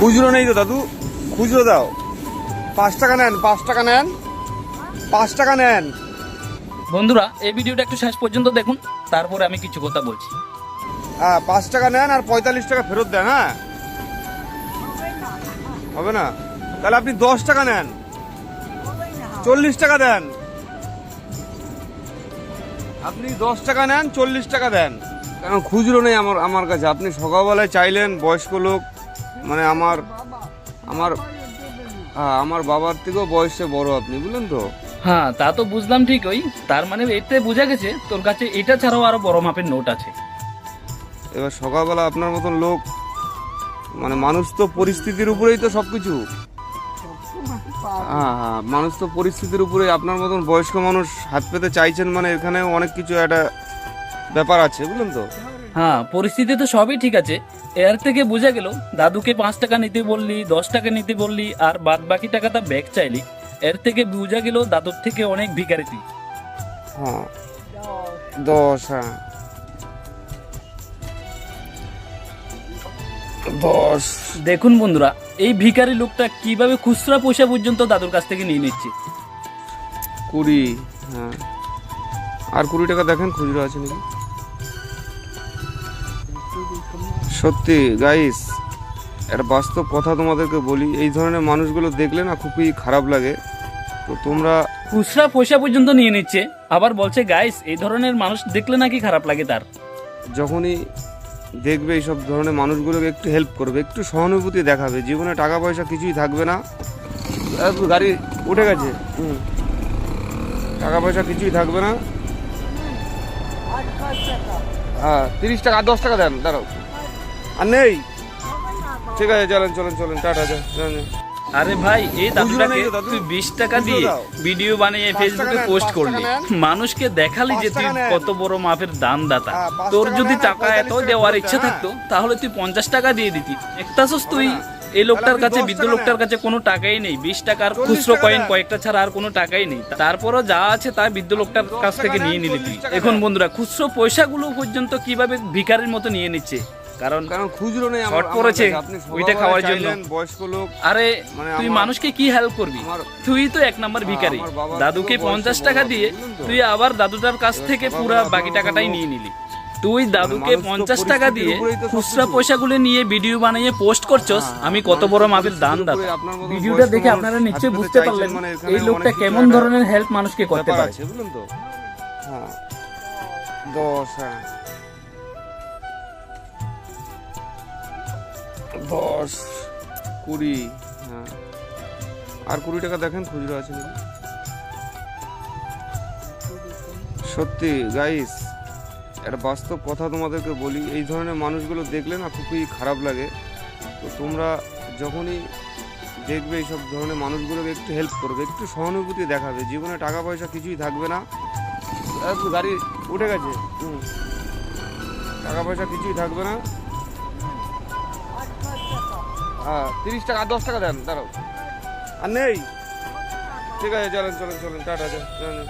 খুচরো নেই তো দাদু, খুচরো দাও। 5 টাকা নেন, 5 টাকা নেন, 5 টাকা নেন। বন্ধুরা, এই ভিডিওটা একটু শেষ পর্যন্ত দেখুন, তারপরে আমি কিছু কথা বলছি। হ্যাঁ, 5 টাকা নেন আর 45 টাকা ফেরত দেন। হ্যাঁ, হবে না? তাহলে আপনি 10 টাকা নেন, 40 টাকা দেন। আপনি 10 টাকা নেন, 40 টাকা দেন। কারণ খুচরো নেই আমার কাছে। আপনি সকালবেলায় চাইলেন, বয়স্ক লোক, মানে আমার বাবার থেকেও বয়সে বড় আপনি, বুঝলেন তো? হ্যাঁ, তা তো বুঝলাম ঠিকই। তার মানে এতে বোঝা গেছে তোর কাছে এটা ছাড়াও আরো বড় মাপের নোট আছে। এবার সকালবেলা আপনার মতন লোক, মানে মানুষ তো পরিস্থিতির উপরেই তো সবকিছু। হ্যাঁ হ্যাঁ, মানুষ তো পরিস্থিতির উপরে। আপনার মতন বয়স্ক মানুষ হাত পেতে চাইছেন, মানে এখানে অনেক কিছু একটা ব্যাপার আছে, বুঝলেন তো? হ্যাঁ, পরিস্থিতি তো সবই ঠিক আছে। এর থেকে বোঝা গেল দাদুকে 5 টাকা নিতে বললি, 10 টাকা নিতে বললি, আর বাদ বাকি টাকাটা ব্যাগ চাইলি। এর থেকে বোঝা গেল দাদুর থেকে অনেক ভিখারি তুই। হ্যাঁ, 10। হ্যাঁ, 10। দেখুন বন্ধুরা, এই ভিখারি লোকটা কিভাবে খুচরা পয়সা পর্যন্ত দাদুর কাছ থেকে নিয়ে নিচ্ছে। 20। হ্যাঁ, আর 20 টাকা দেখেন খুচরো আছে নাকি। সত্যি গাইস, একটা বাস্তব কথা তোমাদেরকে বলি, এই ধরনের মানুষগুলো দেখলে না খুবই খারাপ লাগে। তো তোমরা খুচরা পয়সা পর্যন্ত নিয়ে নিচ্ছে, আবার বলছে গাইস এই ধরনের মানুষ দেখলে নাকি খারাপ লাগে তার। যখনই দেখবে এইসব ধরনের মানুষগুলোকে একটু হেল্প করবে, একটু সহানুভূতি দেখাবে। জীবনে টাকা পয়সা কিছুই থাকবে না। গাড়ি উঠে গেছে। টাকা পয়সা কিছুই থাকবে না। হ্যাঁ, 30 টাকা আর 10 টাকা দেন, দাঁড়াও। আর নেই, ঠিক আছে, চলেন চলেন চলেন, টাটা, চলেন। আরে ভাই, এই দাদুটাকে নেই তো দাদু? তুই 20 টাকা খুচরো দিয়ে দাও। ভিডিও বানিয়ে 5 ফেসবুকে টাকা নেন, পোস্ট 5 করলি, টাকা নেন। মানুষকে দেখালি যে 5 তুই টাকা নেন। কত বড় মাপের দানদাতা। হ্যাঁ, 5 তোর টাকা যদি নেন আর টাকা 45 এত টাকা দেওয়ার ফেরত ইচ্ছা দেন, থাকতো তাহলে তুই 50 টাকা দিয়ে দিতি। দেখতাছস তুই এই লোকটার কাছে, আপনি 10 বৃদ্ধ টাকা লোকটার নেন। কাছে কোনো টাকাই নেই। 20 টাকার 40 খুচরো টাকা কয়েন নেন। কয়েকটা ছাড়া আর কোনো টাকাই নেই। তারপরও যা আছে তা বৃদ্ধ লোকটার 10 কাছ থেকে টাকা নিয়ে নেন, নিলি তুই। 40 টাকা এখন নেন। বন্ধুরা, খুচরো পয়সাগুলো পর্যন্ত কিভাবে ভিখারির মতো নিয়ে নিচ্ছে, কারণ খুচরো নেই শর্ট পড়েছে আপনি ওইটা খাওয়ার জন্য। চাইলেন, বয়স্ক লোক। আরে মানে তুই আমার- মানুষকে কি হেল্প করবি? আমার- তুই তো 1 নম্বর ভিখারি। আমার বাবার দাদুকে থেকেও 50 বয়সে টাকা বড়, দিয়ে বুঝলেন তো? তুই আবার দাদুটার কাছ এবার থেকে সকালবেলা পুরা আপনার বাকি টাকাটাই কোনো- নিয়ে নিলি। তুই দাদুকে মানুষ তো 50 টাকা পরিস্থিতির দিয়ে উপরেই তো খুচরা সবকিছু। পয়সাগুলো নিয়ে ভিডিও বানিয়ে পোস্ট করছস। হ্যাঁ, আমি কত মানুষ বড় তো মাপের দান পরিস্থিতির দাতা। উপরে আপনার মতো ভিডিওটা বয়স্ক দেখে মানুষ আপনারা হাত নিশ্চয়ই পেতে বুঝতে চাইছেন, পারলেন মানে এখানে এই অনেক লোকটা কিছু কেমন একটা ধরনের হেল্প মানুষকে করতে ব্যাপার পারে। আছে, বুঝলেন তো? হ্যাঁ, 10। হ্যাঁ, 10, 20। হ্যাঁ, আর 20 টাকা দেখেন খুচরো আছে নাকি। সত্যি গাইস, একটা বাস্তব কথা তোমাদেরকে বলি, এই ধরনের মানুষগুলো দেখলে না খুবই খারাপ লাগে। তো তোমরা যখনই দেখবে এইসব ধরনের মানুষগুলোকে একটু হেল্প করবে, একটু সহানুভূতি দেখাবে। জীবনে টাকা পয়সা কিছুই থাকবে না। গাড়ি উঠে গেছে। টাকা পয়সা কিছুই থাকবে না। হ্যাঁ, 30 টাকা আর 10 টাকা দেন, দাঁড়াও। আর নেই, ঠিক আছে, চলেন চলেন চলেন, টাটা, চলেন।